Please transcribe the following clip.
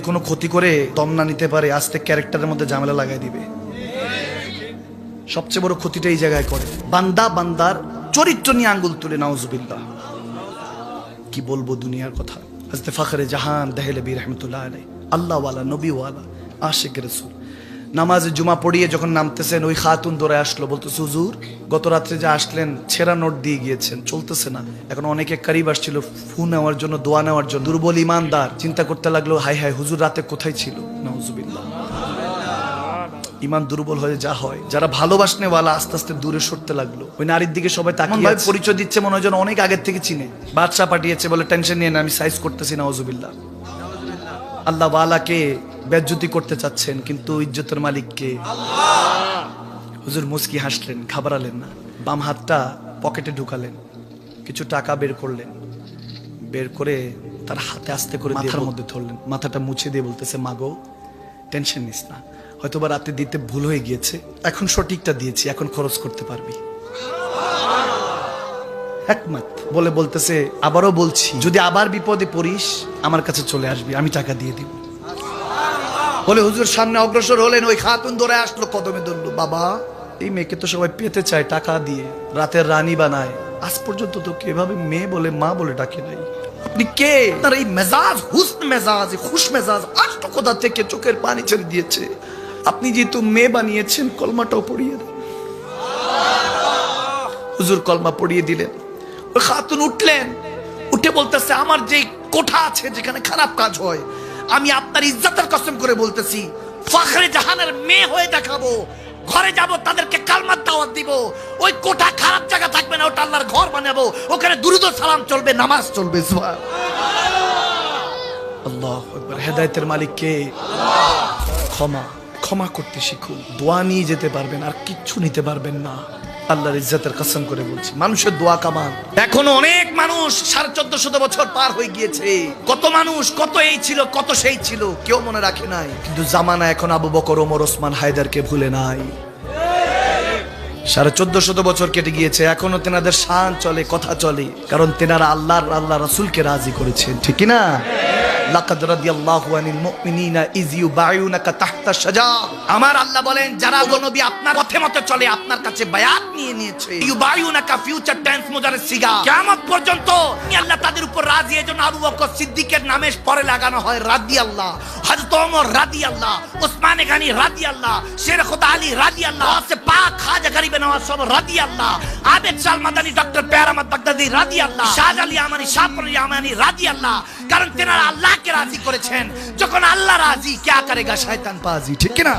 কোনো ক্ষতি করে দম না নিতে পারে, আস্তে ক্যারেক্টারের মধ্যে ঝামেলা লাগাই দিবে। সবচেয়ে বড় ক্ষতিটা এই জায়গায় করে, বান্দা বান্দার চরিত্র নিয়ে আঙ্গুল তুলে। নাউজুবিল্লাহ। কি বলবো দুনিয়ার কথা। হযরত ফখরে জাহান দেহলভী রহমতুল্লাহ আলাইহি, আল্লাহওয়ালা, নবীওয়ালা, আশিক রাসূল, নামাজে জুমা পড়িয়ে যখন নামতেছেন, ওই খাতুন দৌড়ে আসলো, বলতেছে হুজুর গত রাত্রে যে আসলেন ছেঁড়া নোট দিয়ে গিয়েছেন, চলতেছে না। এখন অনেকে কারিব আসছিল ফু নেওয়ার জন্য, দোয়া নেওয়ার জন্য। দুর্বল ইমানদার চিন্তা করতে লাগলো, হাই হাই হুজুর রাতে কোথায় ছিল। নাউজুবিল্লাহ। ইমান দুর্বল হয়ে যা হয়, যারা ভালোবাসনেওয়ালা আস্তে আস্তে দূরে সরতে লাগলো। ওই নারীর দিকে সবাই তাকিয়ে পরিচয় দিচ্ছে, মনে হয় যেন অনেক আগের থেকে চিনে। বাদশা পাঠিয়েছে বলে টেনশন নিয়ে না, আমি সাইজ করতেছি। নাউজুবিল্লাহ। আল্লাহ ওয়ালাকে বেজ্জতি করতে চাচ্ছেন, কিন্তু ইজ্জতের মালিককে আল্লাহ। হুজুর মুস্কি হাসলেন, ঘাবড়ালেন না। বাম হাতটা পকেটে ঢুকালেন, কিছু টাকা বের করলেন, বের করে তার হাতে আস্তে করে মাথার মধ্যে ধরলেন, মাথাটা মুছে দিয়ে বলতেছে, মাগো টেনশন নিস না, হয়তোবা রাতে দিতে ভুল হয়ে গিয়েছে, এখন সঠিকটা দিয়েছি, এখন খরচ করতে পারবি। হিকমত বলে বলতেছে, আবারও বলছি, যদি আবার বিপদে পড়িস আমার কাছে চলে আসবি, আমি টাকা দিয়ে দিব। বলে হুজুর সামনে অগ্রসর হলেন, ওই খাতুন দৌড়ে আসলো, কদমে ধরলো, বাবা এই মেয়েকে তো সবাই পেতে চায়, টাকা দিয়ে রাতের রানী বানায়, আজ পর্যন্ত তো এভাবে মেয়ে বলে মা বলে ডাকে নাই, আপনি কে? তার এই মেজাজ, হুসন মেজাজ, খুশ মেজাজ আজ তো কোথা থেকে চোখের পানি ছেড়ে দিয়েছে। আপনি যেহেতু মেয়ে বানিয়েছেন, কলমাটাও পড়িয়ে দেন। হুজুর কলমা পড়িয়ে দিলেন। ওই খাতুন উঠলেন, উঠে বলতেছে, আমার যে কোঠা আছে যেখানে খারাপ কাজ হয়, আমি আপনার ইজ্জতের কসম করে বলতেছি, ফখরে জাহানের মেয়ে হয়ে দেখাবো, ঘরে যাব, তাদেরকে কালমার দাওয়াত দিব। ওই কোঠা খারাপ জায়গা থাকবে না, ওটা আল্লাহর ঘর বানাবো, ওখানে দুরূদ ও সালাম চলবে, নামাজ চলবে। আল্লাহু আকবার। হেদায়েতের মালিক কে? ক্ষমা, ক্ষমা করতে শিখুন। দোয়া নিয়ে যেতে পারবেন, আর কিচ্ছু নিতে পারবেন না। আল্লাহর ইজ্জতের কসম করে বলছি, মানুষের দোয়া কামান। এখনো অনেক মানুষ 1450 বছর পার হয়ে গিয়েছে, কত মানুষ কত এই ছিল, কত সেই ছিল, কেউ মনে রাখে নাই। কিন্তু জামানা এখন আবু বকর, ওমর, ওসমান, হায়দারকে ভুলে নাই। 1450 বছর কেটে গিয়েছে, এখনো তেনাদের শান চলে, কথা চলে, কারণ তেনারা আল্লাহ রাসূলকে রাজি করেছেন, ঠিক কি না? লাকাদ রাদিয়াল্লাহু আনিল মুমিনিনা ইয ইউবাইউনাকা তাহতা শাজারা। আমার আল্লাহ বলেন, যারা নবী আপনার পথে মতে চলে, আপনার কাছে বায়াত নিয়ে নিয়েছে, ইউবাইউনাকা ফিউচার টেন্স মুজারের সিগা, কিয়ামত পর্যন্ত আল্লাহ তাদের উপর রাজি। এজন্য আবু বকর সিদ্দিকের নামে পরে লাগানো হয় রাদিয়াল্লাহ, হযরত ওমর রাদিয়াল্লাহ, ওসমান গনি রাদিয়াল্লাহ, শের খুদা আলী রাদিয়াল্লাহ, সে পাক খাজা গরিব নওয়াজ সব রাদিয়াল্লাহ, আবেদ শাহ মাদানী, ডক্টর পেয়ার আহমদ বাগদাদি রাদিয়াল্লাহ, শাহজালি আমানি, শাহপুরি আমানি রাদিয়াল্লাহ। কারণ তেনারা আল্লাহকে রাজি করেছেন। যখন আল্লাহ রাজি, क्या करेगा शैतान पाजी, ঠিক কি না?